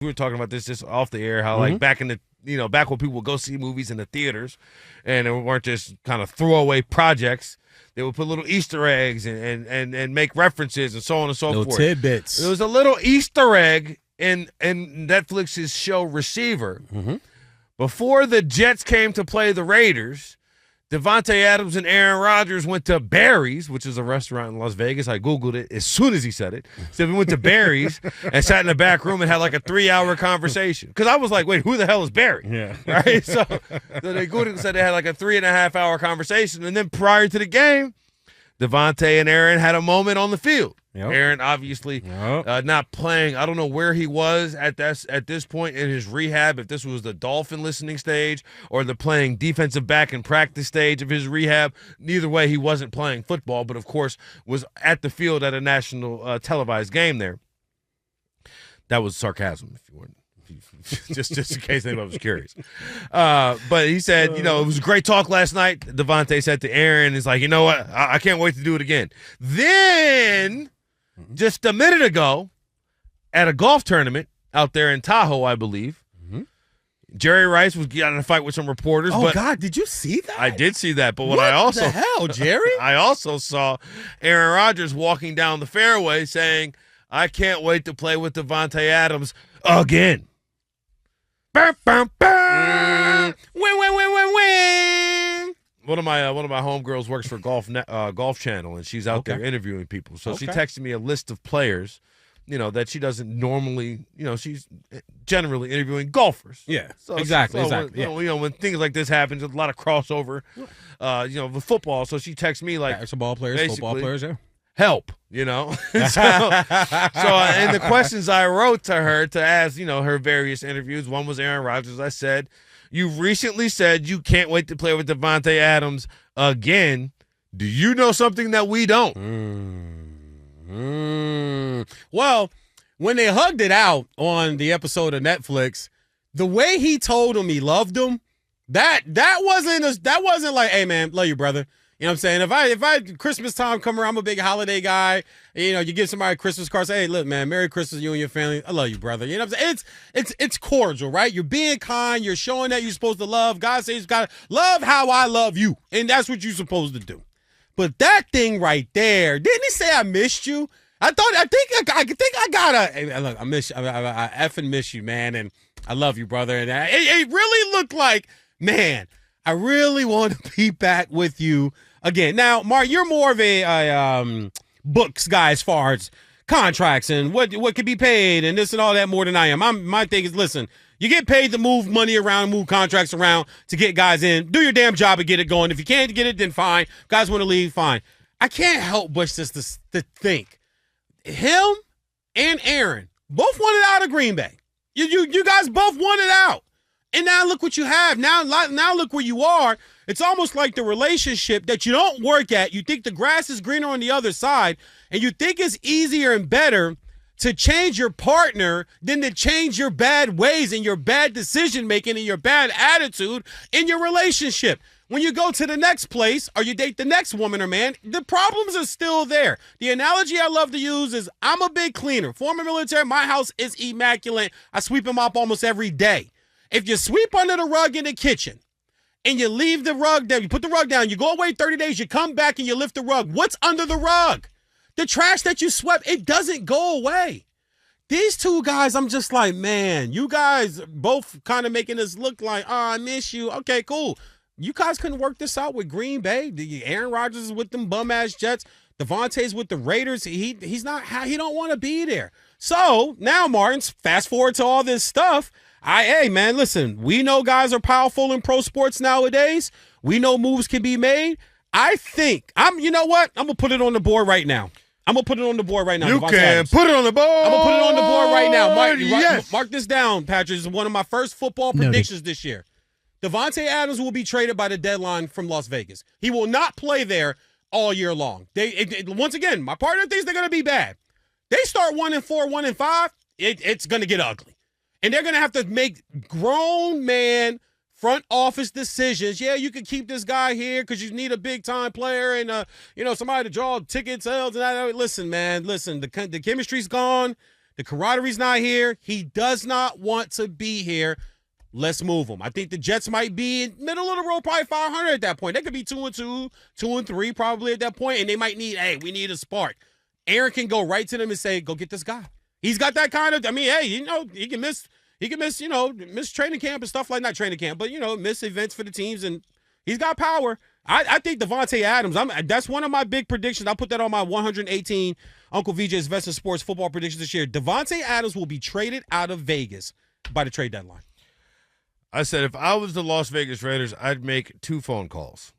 We were talking about this just off the air, how like back in the back when people would go see movies in the theaters and it weren't just kind of throwaway projects. They would put little Easter eggs and make references and so on and so forth. Little tidbits. There was a little Easter egg in Netflix's show Receiver. Before the Jets came to play the Raiders, Davante Adams and Aaron Rodgers went to Barry's, which is a restaurant in Las Vegas. I Googled it as soon as he said it. So we went to Barry's and sat in the back room and had like a 3-hour conversation. Because I was like, wait, who the hell is Barry? Yeah. Right? So they Googled it and said they had like a 3.5-hour conversation. And then prior to the game, Davante and Aaron had a moment on the field. Yep. Aaron obviously not playing. I don't know where he was at this point in his rehab, if this was the Dolphin listening stage or the playing defensive back in practice stage of his rehab. Neither way, he wasn't playing football, but of course was at the field at a national televised game there. That was sarcasm, if you weren't. just in case anybody was curious. But he said, it was a great talk last night. Davante said to Aaron, he's like, you know what? I can't wait to do it again. Then, just a minute ago, at a golf tournament out there in Tahoe, I believe, Jerry Rice was getting in a fight with some reporters. Oh, but God, did you see that? I did see that. But what the hell, Jerry? I also saw Aaron Rodgers walking down the fairway saying, I can't wait to play with Davante Adams again. Bam, bam, bam. Win. One of my homegirls works for Golf Channel, and she's out there interviewing people. So she texted me a list of players, that she doesn't normally, she's generally interviewing golfers. Yeah, so exactly. When things like this happen, there's a lot of crossover, with football. So she texts me like basketball players, football players, yeah. Help, so in the questions I wrote to her to ask, her various interviews, one was Aaron Rodgers. I said, you recently said you can't wait to play with Davante Adams again. Do you know something that we don't? Well, when they hugged it out on the episode of Netflix, the way he told him he loved him, that wasn't like, hey man, love you, brother. You know what I'm saying? If I Christmas time come around, I'm a big holiday guy. You give somebody a Christmas card, say, hey, look, man, Merry Christmas, you and your family. I love you, brother. You know what I'm saying? It's cordial, right? You're being kind. You're showing that you're supposed to love. God says you got to love how I love you. And that's what you're supposed to do. But that thing right there, didn't he say I missed you? I think I gotta. Hey, look, I miss you. I effing miss you, man. And I love you, brother. And it really looked like, man, I really want to be back with you again. Now, Mark, you're more of a books guy as far as contracts and what could be paid and this and all that more than I am. My thing is, listen, you get paid to move money around, move contracts around to get guys in. Do your damn job and get it going. If you can't get it, then fine. Guys want to leave, fine. I can't help but just to think him and Aaron both wanted out of Green Bay. You guys both wanted out. And now look what you have. Now look where you are. It's almost like the relationship that you don't work at. You think the grass is greener on the other side, and you think it's easier and better to change your partner than to change your bad ways and your bad decision-making and your bad attitude in your relationship. When you go to the next place or you date the next woman or man, the problems are still there. The analogy I love to use is I'm a big cleaner. Former military, my house is immaculate. I sweep and mop almost every day. If you sweep under the rug in the kitchen and you leave the rug there, you put the rug down, you go away 30 days, you come back and you lift the rug, what's under the rug? The trash that you swept, it doesn't go away. These two guys, I'm just like, man, you guys both kind of making us look like, I miss you. Okay, cool. You guys couldn't work this out with Green Bay. Aaron Rodgers is with them bum-ass Jets. Davante's with the Raiders. He don't want to be there. So now, Martins, fast forward to all this stuff. Hey, man, listen, we know guys are powerful in pro sports nowadays. We know moves can be made. I think, you know what? I'm going to put it on the board right now. You can put it on the board. I'm going to put it on the board right now. Mark this down, Patrick. This is one of my first football predictions this year. Davante Adams will be traded by the deadline from Las Vegas. He will not play there all year long. Once again, my partner thinks they're going to be bad. They start 1-4, 1-5, it's going to get ugly. And they're going to have to make grown man front office decisions. Yeah, you can keep this guy here because you need a big-time player and, somebody to draw ticket sales. And listen, man, the chemistry's gone. The camaraderie's not here. He does not want to be here. Let's move him. I think the Jets might be in middle of the road, probably 500 at that point. They could be 2-2, 2-3 probably at that point, and they might need, we need a spark. Aaron can go right to them and say, go get this guy. He's got that kind of, he can miss, miss training camp and stuff like not training camp, but, miss events for the teams, and he's got power. I think Davante Adams, that's one of my big predictions. I'll put that on my 118 Uncle VJ's Vest in Sports football predictions this year. Davante Adams will be traded out of Vegas by the trade deadline. I said if I was the Las Vegas Raiders, I'd make 2 phone calls.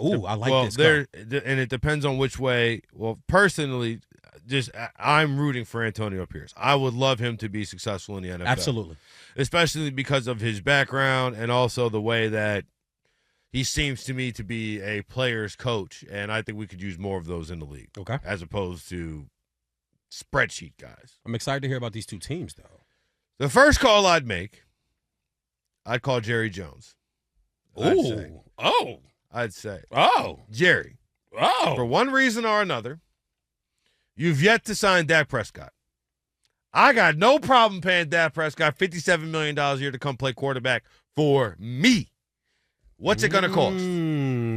Ooh, I like this. And it depends on which way. Well, personally, I'm rooting for Antonio Pierce. I would love him to be successful in the NFL. Absolutely. Especially because of his background and also the way that he seems to me to be a player's coach, and I think we could use more of those in the league. Okay. As opposed to spreadsheet guys. I'm excited to hear about these 2 teams, though. The first call I'd make, I'd call Jerry Jones. I'd say. Jerry. For one reason or another, you've yet to sign Dak Prescott. I got no problem paying Dak Prescott $57 million a year to come play quarterback for me. What's it going to cost?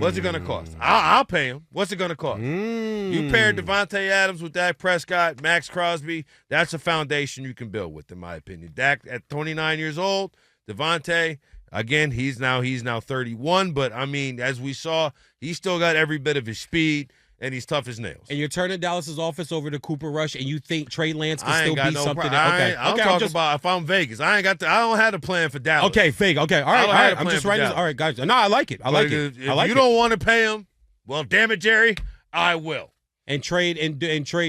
What's it going to cost? I'll pay him. What's it going to cost? You pair Davante Adams with Dak Prescott, Max Crosby, that's a foundation you can build with, in my opinion. Dak at 29 years old, Davante, again, he's now 31, but, as we saw, he's still got every bit of his speed, and he's tough as nails. And you're turning Dallas's offense over to Cooper Rush, and you think Trey Lance can still be something? I'm talking about if I'm Vegas. I don't have a plan for Dallas. Okay, fake. Okay, all right. I'm just writing this. All right, guys. No, I like it. If you don't want to pay him, well, damn it, Jerry, I will. And trade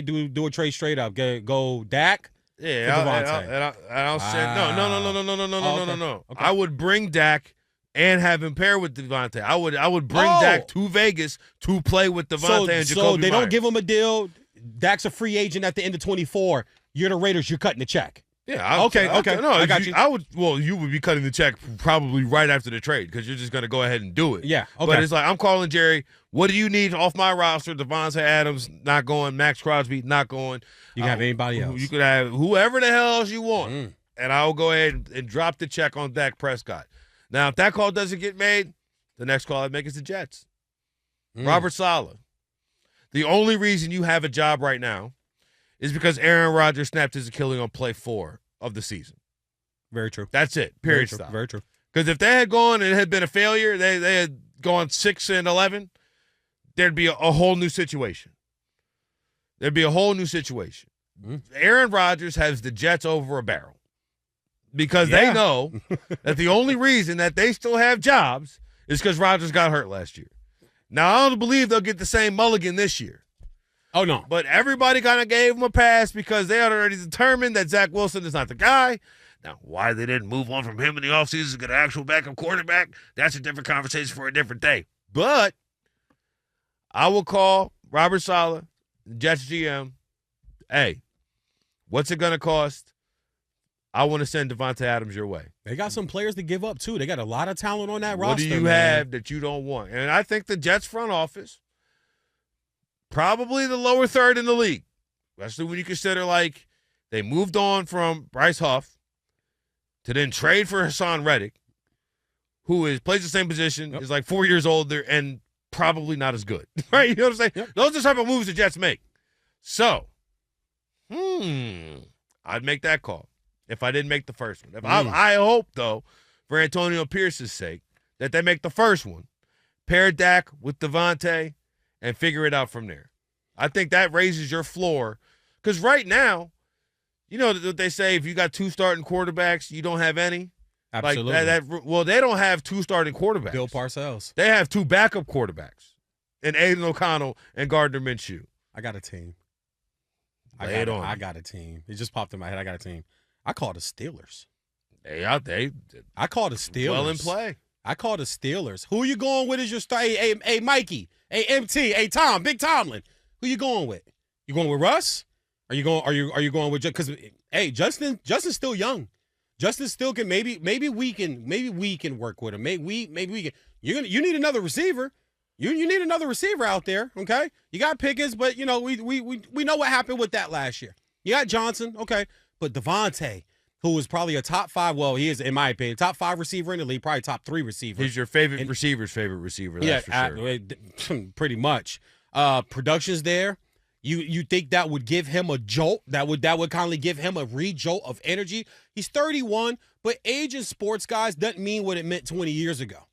do a trade straight up. Go Dak. Yeah, I'll say no. Okay. I would bring Dak and have him pair with Davante. I would bring Dak to Vegas to play with Davante and Jacoby So they Myers. don't give him a deal. Dak's a free agent at the end of 24. You're the Raiders. You're cutting the check. Yeah. Okay. No, I got you. You would be cutting the check probably right after the trade because you're just going to go ahead and do it. Yeah. Okay. But it's like I'm calling Jerry. What do you need off my roster? Davante Adams not going. Max Crosby not going. You can have anybody else. You could have whoever the hell else you want, and I'll go ahead and drop the check on Dak Prescott. Now, if that call doesn't get made, the next call I'd make is the Jets. Robert Saleh. The only reason you have a job right now is because Aaron Rodgers snapped his Achilles on play 4 of the season. Very true. That's it. Period. Stop. Very true. Because if they had gone and it had been a failure, they had gone 6-11, there'd be a whole new situation. Aaron Rodgers has the Jets over a barrel. Because they know that the only reason that they still have jobs is because Rodgers got hurt last year. Now, I don't believe they'll get the same mulligan this year. Oh, no. But everybody kind of gave him a pass because they had already determined that Zach Wilson is not the guy. Now, why they didn't move on from him in the offseason to get an actual backup quarterback, that's a different conversation for a different day. But I will call Robert Saleh, the Jets GM, hey, what's it going to cost? I want to send Davante Adams your way. They got some players to give up, too. They got a lot of talent on that roster. What do you have that you don't want? And I think the Jets front office, probably the lower third in the league, especially when you consider, they moved on from Bryce Huff to then trade for Hassan Reddick, who plays the same position, is 4 years older, and probably not as good. Right? You know what I'm saying? Yep. Those are the type of moves the Jets make. So, I'd make that call. If I didn't make the first one. I hope, though, for Antonio Pierce's sake, that they make the first one, pair Dak with Davante, and figure it out from there. I think that raises your floor. Because right now, you know what they say, if you got 2 starting quarterbacks, you don't have any? Absolutely. Well, they don't have 2 starting quarterbacks. Bill Parcells. They have 2 backup quarterbacks, and Aiden O'Connell and Gardner Minshew. I got a team. I got a team. It just popped in my head. I got a team. I call the Steelers. I call the Steelers. Well in play. I call the Steelers. Who you going with as your star? Hey, Mikey. Hey, MT. Hey, Tom. Big Tomlin. Who you going with? You going with Russ? Are you going with because Justin's still young. Justin still can maybe we can work with him. Maybe we can. You need another receiver. You need another receiver out there. Okay. You got Pickens, but we know what happened with that last year. You got Johnson. Okay. But Davante, who is probably a top 5, well, he is, in my opinion, top 5 receiver in the league, probably top 3 receiver. He's your favorite receiver's favorite receiver, that's for sure. Pretty much. Production's there. You think that would give him a jolt? That would kindly give him a re-jolt of energy? He's 31, but age in sports, guys, doesn't mean what it meant 20 years ago.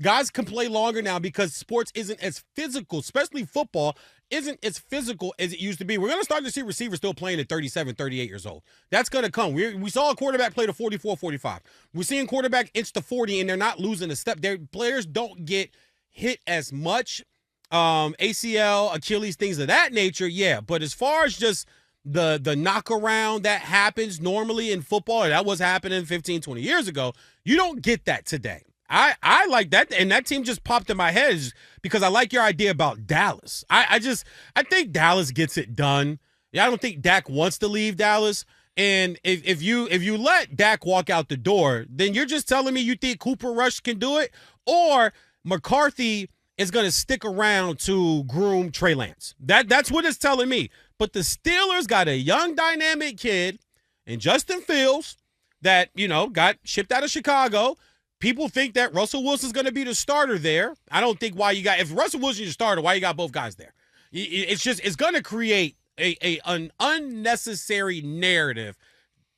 Guys can play longer now because sports isn't as physical, especially football, isn't as physical as it used to be. We're going to start to see receivers still playing at 37, 38 years old. That's going to come. We saw a quarterback play to 44, 45. We're seeing quarterback inch to 40, and they're not losing a step. Their players don't get hit as much. ACL, Achilles, things of that nature, yeah. But as far as just the knock around that happens normally in football, and that was happening 15, 20 years ago, you don't get that today. I like that, and that team just popped in my head because I like your idea about Dallas. I think Dallas gets it done. I don't think Dak wants to leave Dallas. And if you let Dak walk out the door, then you're just telling me you think Cooper Rush can do it, or McCarthy is going to stick around to groom Trey Lance. That's what it's telling me. But the Steelers got a young, dynamic kid in Justin Fields that, got shipped out of Chicago. People think that Russell Wilson's going to be the starter there. I don't think if Russell Wilson's your starter, why you got both guys there? It's going to create an unnecessary narrative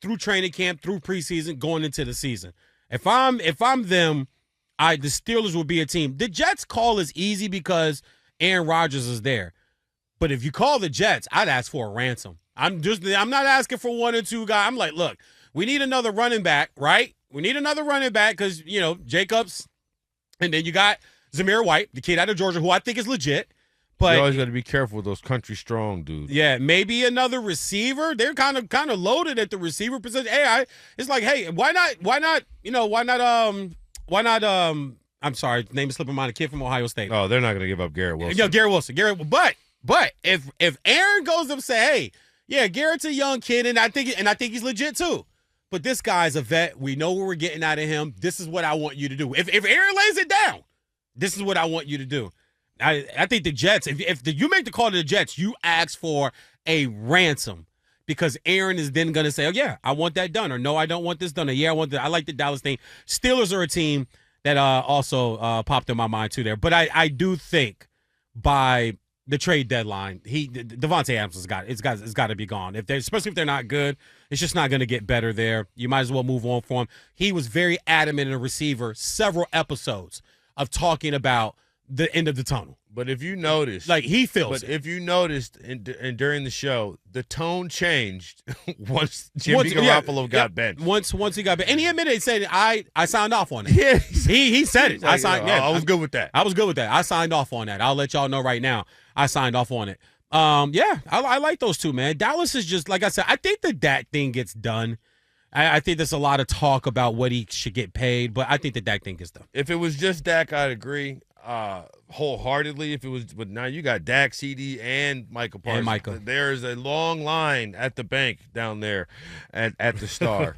through training camp, through preseason, going into the season. If I'm them, the Steelers will be a team. The Jets call is easy because Aaron Rodgers is there. But if you call the Jets, I'd ask for a ransom. I'm not asking for 1 or 2 guys. I'm like, look, we need another running back, right? We need another running back because, Jacobs, and then you got Zamir White, the kid out of Georgia, who I think is legit. But you always got to be careful with those country strong dudes. Yeah, maybe another receiver. They're kind of loaded at the receiver position. It's like, hey, why not? I'm sorry, name is slipping my mind. A kid from Ohio State. Oh, they're not going to give up Garrett Wilson. Yeah, Garrett Wilson. But if Aaron goes up and say, hey, yeah, Garrett's a young kid, and I think he's legit too. But this guy's a vet. We know what we're getting out of him. This is what I want you to do. If Aaron lays it down, this is what I want you to do. I think the Jets, if you make the call to the Jets, you ask for a ransom because Aaron is then going to say, oh, yeah, I want that done. Or no, I don't want this done. Or yeah, I like the Dallas thing. Steelers are a team that also popped in my mind too there. But I do think by the trade deadline, Davante Adams has got to be gone. Especially if they're not good, it's just not going to get better there. You might as well move on for him. He was very adamant in a receiver, several episodes of talking about the end of the tunnel. But if you noticed, he feels. But if you noticed, and during the show, the tone changed once Jimmy Garoppolo got benched. Once he got benched, and he admitted, he said, "I signed off on it." Yeah, he said it. Like, I signed. Yeah, I was good with that. I was good with that. I signed off on that. I'll let y'all know right now. I signed off on it. I like those two, man. Dallas is just like I said. I think the Dak thing gets done. I think there's a lot of talk about what he should get paid, but I think the Dak thing gets done. If it was just Dak, I'd agree wholeheartedly. But now you got Dak, CD, and Michael Parsons. And Michael. There's a long line at the bank down there at the Star.